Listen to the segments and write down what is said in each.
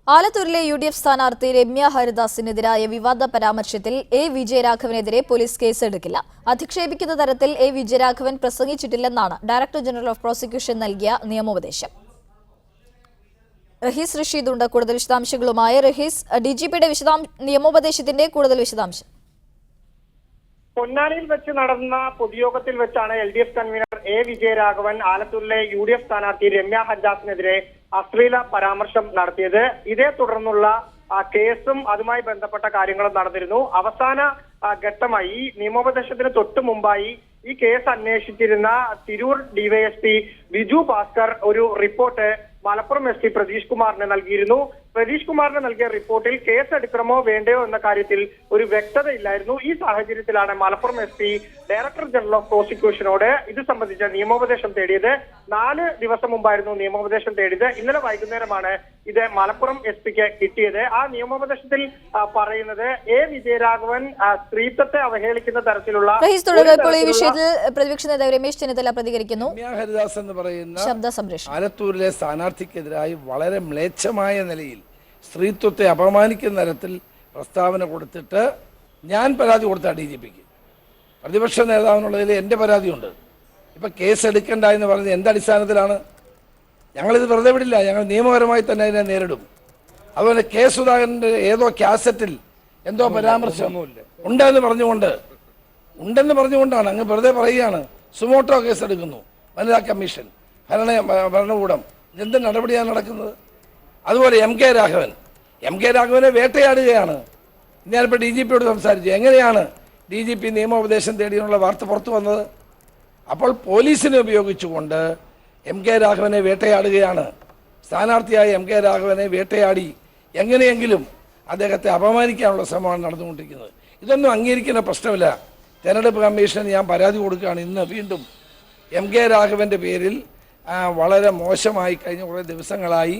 ആലത്തൂരിലെ UDF സ്ഥാനാർത്ഥി രമ്യ ഹരിദാസിനെതിരായ വിവാദ പരാമർശത്തിൽ എ വിജയരാഘവനെതിരെ പോലീസ് കേസെടുക്കില്ല. അധിക്ഷേപിക്കുന്ന തരത്തിൽ എ വിജയരാഘവൻ പ്രസംഗിച്ചിട്ടില്ലെന്നാണ് ഡയറക്ടർ ജനറൽ ഓഫ് പ്രോസിക്യൂഷൻ നൽകിയ നിയമോപദേശം. റഹീസ് റഷീദുണ്ട് കൂടുതൽ വിശദാംശങ്ങളുമായി. റഹീസ്, DGPയുടെ നിയമോപദേശത്തിന്റെ കൂടുതൽ വിശദാംശം. പൊന്നാനിയിൽ വെച്ച് നടന്ന പൊതുയോഗത്തിൽ വെച്ചാണ് LDF കൺവീനർ എ വിജയരാഘവൻ ആലത്തൂരിലെ UDF സ്ഥാനാർത്ഥി രമ്യ ഹരിദാസിനെതിരെ അശ്ലീല പരാമർശം നടത്തിയത്. ഇതേ തുടർന്നുള്ള കേസും അതുമായി ബന്ധപ്പെട്ട കാര്യങ്ങളും നടന്നിരുന്നു. അവസാന ഘട്ടമായി ഈ നിയമോപദേശത്തിന് തൊട്ടു മുമ്പായി ഈ കേസ് അന്വേഷിച്ചിരുന്ന തിരൂർ DYSP ബിജു ഭാസ്കർ ഒരു റിപ്പോർട്ട് മലപ്പുറം SP പ്രതീഷ് കുമാറിന് നൽകിയിരുന്നു. പ്രതീഷ് കുമാറിന് നൽകിയ റിപ്പോർട്ടിൽ കേസ് എടുക്കണമോ വേണ്ടയോ എന്ന കാര്യത്തിൽ ഒരു വ്യക്തതയില്ലായിരുന്നു. ഈ സാഹചര്യത്തിലാണ് Malappuram SP director general of പ്രോസിക്യൂഷനോട് ഇത് സംബന്ധിച്ച നിയമോപദേശം തേടിയത്. 4 ദിവസം മുമ്പായിരുന്നു നിയമോപദേശം തേടിയത്. ഇന്നലെ വൈകുന്നേരമാണ് ഇത് മലപ്പുറം SPക്ക് കിട്ടിയത്. ആ നിയമോപദേശത്തിൽ പറയുന്നത് എ വിജയരാഘവൻ സ്ത്രീത്വത്തെ അവഹേളിക്കുന്ന തരത്തിലുള്ള പ്രതിപക്ഷ നേതാവ് രമേശ് ചെന്നിത്തല പ്രതികരിക്കുന്നു. ഹരിദാസ് എന്ന് പറയുന്ന ആലത്തൂരിലെ സ്ഥാനാർത്ഥിക്കെതിരായി വളരെ മ്ലേച്ഛമായ നിലയിൽ സ്ത്രീത്വത്തെ അപമാനിക്കുന്ന തരത്തിൽ പ്രസ്താവന കൊടുത്തിട്ട് ഞാൻ പരാതി കൊടുത്ത DGPക്ക്. പ്രതിപക്ഷ നേതാവിനുള്ളതിൽ എൻ്റെ പരാതിയുണ്ട്. ഇപ്പം കേസ് എടുക്കണ്ട എന്ന് പറയുന്നത് എന്ത് അടിസ്ഥാനത്തിലാണ്? ഞങ്ങളിത് വെറുതെ വിടില്ല, ഞങ്ങൾ നിയമപരമായി തന്നെ അതിനെ നേരിടും. അതുപോലെ കെ സുധാകരൻ്റെ ഏതോ കാസറ്റിൽ എന്തോ പരാമർശം ഉണ്ടെന്ന് പറഞ്ഞുകൊണ്ടാണ് അങ്ങ് വെറുതെ പറയുകയാണ്. സുമോട്ടോ കേസ് എടുക്കുന്നു വനിതാ കമ്മീഷൻ, ഭരണകൂടം. എന്ത് നടപടിയാണ് നടക്കുന്നത്? അതുപോലെ MK രാഘവനെ വേട്ടയാടുകയാണ്. ഞാനിപ്പോൾ DGPയോട് സംസാരിച്ചു. എങ്ങനെയാണ് DGP നിയമോപദേശം തേടിയുള്ള വാർത്ത പുറത്തു വന്നത്? അപ്പോൾ പോലീസിനെ ഉപയോഗിച്ചുകൊണ്ട് MK രാഘവനെ വേട്ടയാടുകയാണ്. സ്ഥാനാർത്ഥിയായ MK രാഘവനെ വേട്ടയാടി എങ്ങനെയെങ്കിലും അദ്ദേഹത്തെ അപമാനിക്കാനുള്ള ശ്രമമാണ് നടന്നുകൊണ്ടിരിക്കുന്നത്. ഇതൊന്നും അംഗീകരിക്കുന്ന പ്രശ്നമില്ല. തെരഞ്ഞെടുപ്പ് കമ്മീഷന് ഞാൻ പരാതി കൊടുക്കുകയാണ്. ഇന്ന് വീണ്ടും MK രാഘവൻ്റെ പേരിൽ വളരെ മോശമായി കഴിഞ്ഞ കുറേ ദിവസങ്ങളായി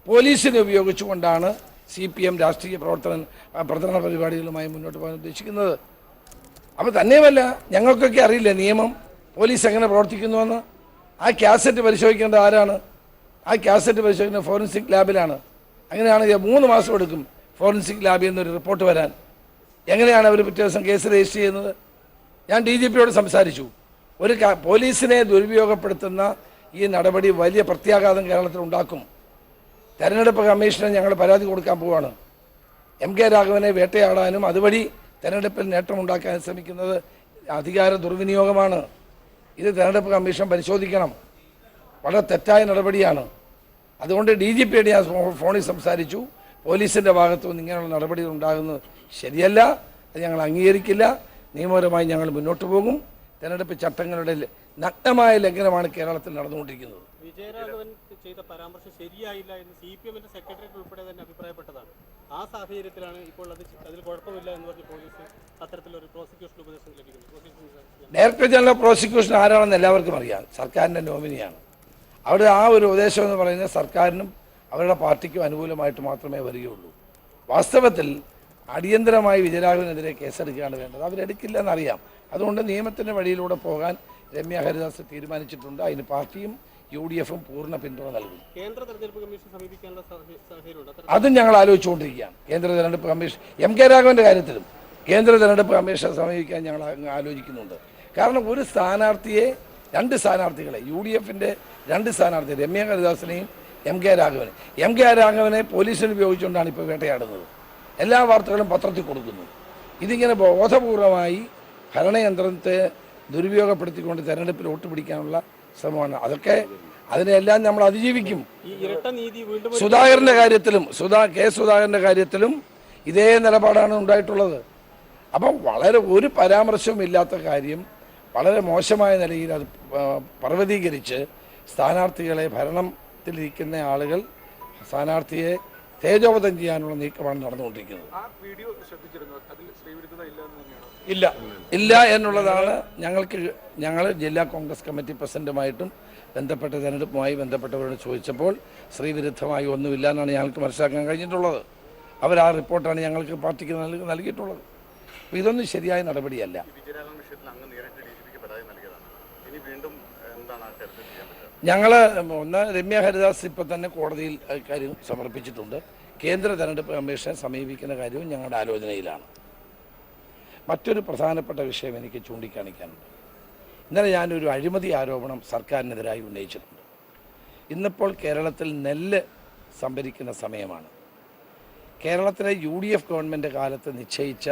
പോലീസിനെ ഉപയോഗിച്ചുകൊണ്ടാണ് CPM രാഷ്ട്രീയ പ്രവർത്തന പരിപാടികളുമായി മുന്നോട്ട് പോകാൻ ഉദ്ദേശിക്കുന്നത്. അപ്പോൾ തന്നെയുമല്ല, ഞങ്ങൾക്കൊക്കെ അറിയില്ല നിയമം, പോലീസ് എങ്ങനെ പ്രവർത്തിക്കുന്നുവെന്ന്. ആ കാസറ്റ് പരിശോധിക്കേണ്ടത് ആരാണ്? ആ കാസറ്റ് പരിശോധിക്കുന്നത് ഫോറൻസിക് ലാബിലാണ്. അങ്ങനെയാണെങ്കിൽ 3 മാസം എടുക്കും ഫോറൻസിക് ലാബിൽ നിന്നൊരു റിപ്പോർട്ട് വരാൻ. എങ്ങനെയാണ് അവർ പിറ്റേ ദിവസം കേസ് രജിസ്റ്റർ ചെയ്യുന്നത്? ഞാൻ DGPയോട് സംസാരിച്ചു. ഒരു പോലീസിനെ ദുരുപയോഗപ്പെടുത്തുന്ന ഈ നടപടി വലിയ പ്രത്യാഘാതം കേരളത്തിൽ ഉണ്ടാക്കും. തെരഞ്ഞെടുപ്പ് കമ്മീഷന് ഞങ്ങൾ പരാതി കൊടുക്കാൻ പോവുകയാണ്. MK രാഘവനെ വേട്ടയാടാനും അതുവഴി തെരഞ്ഞെടുപ്പിൽ നേട്ടമുണ്ടാക്കാൻ ശ്രമിക്കുന്നത് അധികാര ദുർവിനിയോഗമാണ്. ഇത് തെരഞ്ഞെടുപ്പ് കമ്മീഷൻ പരിശോധിക്കണം. വളരെ തെറ്റായ നടപടിയാണ്. അതുകൊണ്ട് DGPയോട് ഞാൻ ഫോണിൽ സംസാരിച്ചു. പോലീസിൻ്റെ ഭാഗത്തു നിന്ന് ഇങ്ങനെയുള്ള നടപടികൾ ഉണ്ടാകുന്നത് ശരിയല്ല, അത് ഞങ്ങൾ അംഗീകരിക്കില്ല. നിയമപരമായി ഞങ്ങൾ മുന്നോട്ട് പോകും. തെരഞ്ഞെടുപ്പ് ചട്ടങ്ങളുടെ നഗ്നമായ ലംഘനമാണ് കേരളത്തിൽ നടന്നുകൊണ്ടിരിക്കുന്നത്. വിജയരാഘവൻ ചെയ്ത പരാമർശം ശരിയായില്ല എന്ന് CPMന്റെ സെക്രട്ടറി ഉൾപ്പെടെ തന്നെ അഭിപ്രായപ്പെട്ടതാണ്. ആ സാഹചര്യത്തിലാണ് ഇപ്പോൾ അതിൽ കുഴപ്പമില്ല എന്ന് പറഞ്ഞ് പോലീസ് അത്തരത്തിലൊരു പ്രോസിക്യൂഷൻ ഉപദേശം ലഭിക്കുന്നത്. ഡയറക്ടർ ജനറൽ ഓഫ് പ്രോസിക്യൂഷൻ ആരാണെന്ന് എല്ലാവർക്കും അറിയാം. സർക്കാരിൻ്റെ നോമിനിയാണ്. അവിടെ ആ ഒരു ഉപദേശം എന്ന് പറയുന്നത് സർക്കാരിനും അവരുടെ പാർട്ടിക്കും അനുകൂലമായിട്ട് മാത്രമേ വരികയുള്ളൂ. വാസ്തവത്തിൽ അടിയന്തരമായി വിജയരാഘവനെതിരെ കേസെടുക്കുകയാണ് വേണ്ടത്. അവരെടുക്കില്ല എന്നറിയാം. അതുകൊണ്ട് നിയമത്തിൻ്റെ വഴിയിലൂടെ പോകാൻ രമ്യ ഹരിദാസ് തീരുമാനിച്ചിട്ടുണ്ട്. അതിന് പാർട്ടിയും UDFും പൂർണ്ണ പിന്തുണ നൽകും. കേന്ദ്ര തെരഞ്ഞെടുപ്പ് കമ്മീഷൻ സമീപിക്കാനുള്ള സാഹചര്യമുണ്ട്. അതും ഞങ്ങൾ ആലോചിച്ചുകൊണ്ടിരിക്കുകയാണ്. കേന്ദ്ര തെരഞ്ഞെടുപ്പ് കമ്മീഷൻ MK രാഘവൻ്റെ കാര്യത്തിലും കേന്ദ്ര തെരഞ്ഞെടുപ്പ് കമ്മീഷനെ സമീപിക്കാൻ ഞങ്ങൾ ആലോചിക്കുന്നുണ്ട്. കാരണം ഒരു സ്ഥാനാർത്ഥിയെ, 2 സ്ഥാനാർത്ഥികളെ, UDFിൻ്റെ 2 സ്ഥാനാർത്ഥി രമ്യ ഹരിദാസിനെയും MK രാഘവനെ പോലീസിന് ഉപയോഗിച്ചുകൊണ്ടാണ് ഇപ്പോൾ വേട്ടയാടുന്നത്. എല്ലാ വാർത്തകളും പത്രത്തിൽ കൊടുക്കുന്നു. ഇതിങ്ങനെ ബോധപൂർവമായി ഭരണയന്ത്രത്തെ ദുരുപയോഗപ്പെടുത്തിക്കൊണ്ട് തെരഞ്ഞെടുപ്പിൽ വോട്ട് പിടിക്കാനുള്ള ശ്രമമാണ്. അതിനെല്ലാം നമ്മൾ അതിജീവിക്കും. സുധാകരൻ്റെ കാര്യത്തിലും കെ സുധാകരൻ്റെ കാര്യത്തിലും ഇതേ നിലപാടാണ് ഉണ്ടായിട്ടുള്ളത്. അപ്പം ഒരു പരാമർശവും ഇല്ലാത്ത കാര്യം വളരെ മോശമായ നിലയിൽ അത് പർവ്വതീകരിച്ച് സ്ഥാനാർത്ഥികളെ, ഭരണത്തിലിരിക്കുന്ന ആളുകൾ സ്ഥാനാർത്ഥിയെ തേജോവധം ചെയ്യാനുള്ള നീക്കമാണ് നടന്നുകൊണ്ടിരിക്കുന്നത്. ഇല്ല എന്നുള്ളതാണ് ഞങ്ങൾ ജില്ലാ കോൺഗ്രസ് കമ്മിറ്റി പ്രസിഡന്റുമായിട്ടും ബന്ധപ്പെട്ട തെരഞ്ഞെടുപ്പുമായി ബന്ധപ്പെട്ടവരോട് ചോദിച്ചപ്പോൾ സ്ത്രീവിരുദ്ധമായി ഒന്നുമില്ല എന്നാണ് ഞങ്ങൾക്ക് മനസ്സിലാക്കാൻ കഴിഞ്ഞിട്ടുള്ളത്. അവർ ആ റിപ്പോർട്ടാണ് ഞങ്ങൾക്ക് പാർട്ടിക്ക് നൽകിയിട്ടുള്ളത്. അപ്പോൾ ഇതൊന്നും ശരിയായ നടപടിയല്ല. ഞങ്ങൾ രമ്യ ഹരിദാസ് ഇപ്പം തന്നെ കോടതിയിൽ കാര്യം സമർപ്പിച്ചിട്ടുണ്ട്. കേന്ദ്ര തെരഞ്ഞെടുപ്പ് കമ്മീഷനെ സമീപിക്കുന്ന കാര്യവും ഞങ്ങളുടെ ആലോചനയിലാണ്. മറ്റൊരു പ്രധാനപ്പെട്ട വിഷയം എനിക്ക് ചൂണ്ടിക്കാണിക്കാനുണ്ട്. ഇന്നലെ ഞാനൊരു അഴിമതി ആരോപണം സർക്കാരിനെതിരായി ഉന്നയിച്ചിട്ടുണ്ട്. ഇന്നിപ്പോൾ കേരളത്തിൽ നെല്ല് സംഭരിക്കുന്ന സമയമാണ്. കേരളത്തിലെ UDF ഗവൺമെൻറ് കാലത്ത് നിശ്ചയിച്ച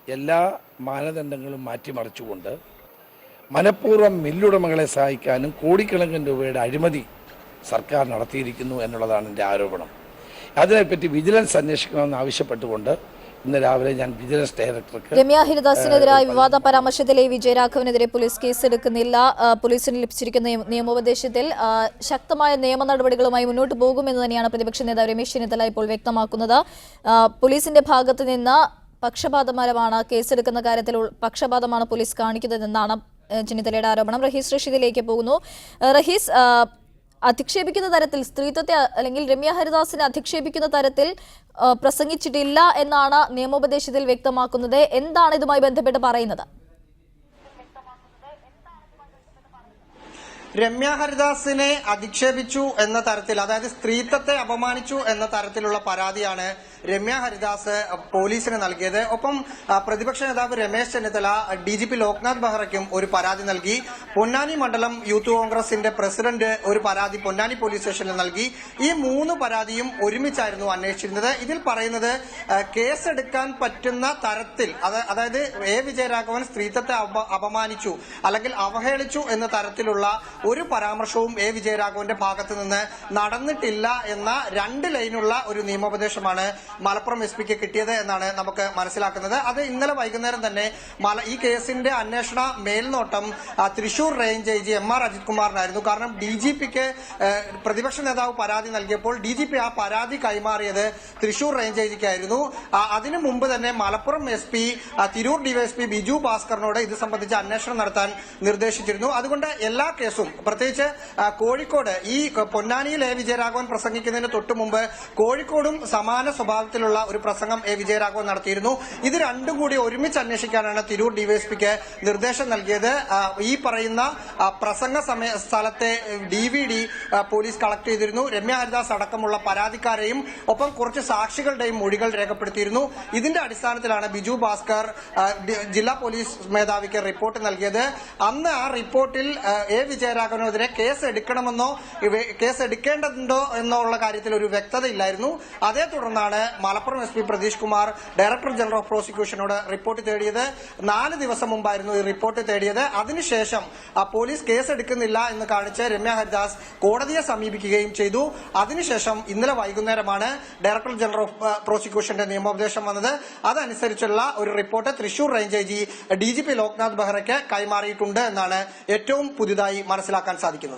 എല്ലാ മാനദണ്ഡങ്ങളും മാറ്റിമറിച്ചുകൊണ്ട് മനഃപൂർവ്വം മില്ലുടമകളെ സഹായിക്കാനും കോടിക്കണക്കിന് രൂപയുടെ അഴിമതി സർക്കാർ നടത്തിയിരിക്കുന്നു എന്നുള്ളതാണ് എൻ്റെ ആരോപണം. അതിനെപ്പറ്റി വിജിലൻസ് അന്വേഷിക്കണമെന്ന് ആവശ്യപ്പെട്ടുകൊണ്ട് ഇന്ന് രാവിലെ ഞാൻ വിജിലൻസ് ഡയറക്ടർക്ക് രമ്യ ഹരിദാസിനെതിരായ വിവാദ പരാമർശത്തിലെ വിജയരാഘവനെതിരെ പോലീസ് കേസെടുക്കുന്നില്ല. പോലീസിന് ലഭിച്ചിരിക്കുന്ന നിയമോപദേശത്തിൽ ശക്തമായ നിയമ നടപടികളുമായി മുന്നോട്ട് പോകുമെന്ന് തന്നെയാണ് പ്രതിപക്ഷ നേതാവ് രമേശ് ചെന്നിത്തല ഇപ്പോൾ വ്യക്തമാക്കുന്നത്. പോലീസിന്റെ ഭാഗത്ത് നിന്ന് പക്ഷപാതപരമാണ് കേസെടുക്കുന്ന കാര്യത്തിൽ പക്ഷപാതമാണ് പോലീസ് കാണിക്കുന്നതെന്നാണ് ചെന്നിത്തലയുടെ ആരോപണം. റഹീസ് റഷീദിലേക്ക് പോകുന്നു. റഹീസ്, അധിക്ഷേപിക്കുന്ന തരത്തിൽ സ്ത്രീത്വത്തെ അല്ലെങ്കിൽ രമ്യ ഹരിദാസിനെ അധിക്ഷേപിക്കുന്ന തരത്തിൽ പ്രസംഗിച്ചിട്ടില്ല എന്നാണ് നിയമോപദേശത്തിൽ വ്യക്തമാക്കുന്നത്. എന്താണ് ഇതുമായി ബന്ധപ്പെട്ട് പറയുന്നത്? രമ്യ ഹരിദാസിനെ അധിക്ഷേപിച്ചു എന്ന തരത്തിൽ, അതായത് സ്ത്രീത്വത്തെ അപമാനിച്ചു എന്ന തരത്തിലുള്ള പരാതിയാണ് രമ്യ ഹരിദാസ് പോലീസിന് നൽകിയത്. ഒപ്പം പ്രതിപക്ഷ നേതാവ് രമേശ് ചെന്നിത്തല DGP ലോക്നാഥ് ബെഹ്റയ്ക്കും ഒരു പരാതി നൽകി. പൊന്നാനി മണ്ഡലം യൂത്ത് കോൺഗ്രസിന്റെ പ്രസിഡന്റ് ഒരു പരാതി പൊന്നാനി പോലീസ് സ്റ്റേഷനിൽ നൽകി. ഈ 3 പരാതിയും ഒരുമിച്ചായിരുന്നു അന്വേഷിച്ചിരുന്നത്. ഇതിൽ പറയുന്നത് കേസെടുക്കാൻ പറ്റുന്ന തരത്തിൽ, അതായത് വിജയരാഘവൻ സ്ത്രീത്വത്തെ അപമാനിച്ചു അല്ലെങ്കിൽ അവഹേളിച്ചു എന്ന തരത്തിലുള്ള ഒരു പരാമർശവും വിജയരാഘവന്റെ ഭാഗത്ത് നിന്ന് നടന്നിട്ടില്ല എന്ന 2 ലൈനുള്ള ഒരു നിയമോപദേശമാണ് മലപ്പുറം SP കിട്ടിയത് എന്നാണ് നമുക്ക് മനസ്സിലാക്കുന്നത്. അത് ഇന്നലെ വൈകുന്നേരം തന്നെ ഈ കേസിന്റെ അന്വേഷണ മേൽനോട്ടം Thrissur range IG MR Ajith കുമാറിനായിരുന്നു. കാരണം DGPക്ക് പ്രതിപക്ഷ നേതാവ് പരാതി നൽകിയപ്പോൾ DGP ആ പരാതി കൈമാറിയത് തൃശൂർ റേഞ്ച് IGക്കായിരുന്നു. അതിനു മുമ്പ് തന്നെ മലപ്പുറം SP തിരൂർ DYSP ബിജു ഭാസ്കറിനോട് ഇത് സംബന്ധിച്ച് അന്വേഷണം നടത്താൻ നിർദ്ദേശിച്ചിരുന്നു. അതുകൊണ്ട് എല്ലാ കേസും, പ്രത്യേകിച്ച് കോഴിക്കോട് ഈ പൊന്നാനിയിൽ വിജയരാഘവൻ പ്രസംഗിക്കുന്നതിന് തൊട്ടു മുമ്പ് കോഴിക്കോടും സമാന സ്വഭാവത്തിലുള്ള ഒരു പ്രസംഗം വിജയരാഘവൻ നടത്തിയിരുന്നു. ഇത് രണ്ടും കൂടി ഒരുമിച്ച് അന്വേഷിക്കാനാണ് തിരൂർ DYSPക്ക് നിർദ്ദേശം നൽകിയത്. ഈ പറയുന്ന പ്രസംഗ സ്ഥലത്തെ DVD പോലീസ് കളക്ട് ചെയ്തിരുന്നു. രമ്യ ഹരിദാസ് അടക്കമുള്ള പരാതിക്കാരെയും ഒപ്പം കുറച്ച് സാക്ഷികളുടെയും മൊഴികൾ രേഖപ്പെടുത്തിയിരുന്നു. ഇതിന്റെ അടിസ്ഥാനത്തിലാണ് ബിജു ഭാസ്കർ ജില്ലാ പോലീസ് മേധാവിക്ക് റിപ്പോർട്ട് നൽകിയത്. അന്ന് ആ റിപ്പോർട്ടിൽ വിജയരാഘവനെതിരെ കേസ് എടുക്കണമെന്നോ കേസ് എടുക്കേണ്ടതുണ്ടോ എന്നുള്ള കാര്യത്തിൽ ഒരു വ്യക്തത ഇല്ലായിരുന്നു. അതേ തുടർന്നാണ് Malappuram SP Pratheesh Kumar director general of പ്രോസിക്യൂഷനോട് റിപ്പോർട്ട് തേടിയത്. 4 ദിവസം മുമ്പായിരുന്നു ഈ റിപ്പോർട്ട് തേടിയത്. അതിനുശേഷം പോലീസ് കേസെടുക്കുന്നില്ല എന്ന് കാണിച്ച് രമ്യ ഹരിദാസ് കോടതിയെ സമീപിക്കുകയും ചെയ്തു. അതിനുശേഷം ഇന്നലെ വൈകുന്നേരമാണ് ഡയറക്ടർ ജനറൽ ഓഫ് പ്രോസിക്യൂഷന്റെ നിയമോപദേശം വന്നത്. അതനുസരിച്ചുള്ള ഒരു report Thrissur range IG DGP Loknath ബെഹ്റയ്ക്ക് കൈമാറിയിട്ടുണ്ട് എന്നാണ് ഏറ്റവും പുതിയതായി മനസ്സിലാക്കാൻ സാധിക്കുന്നത്.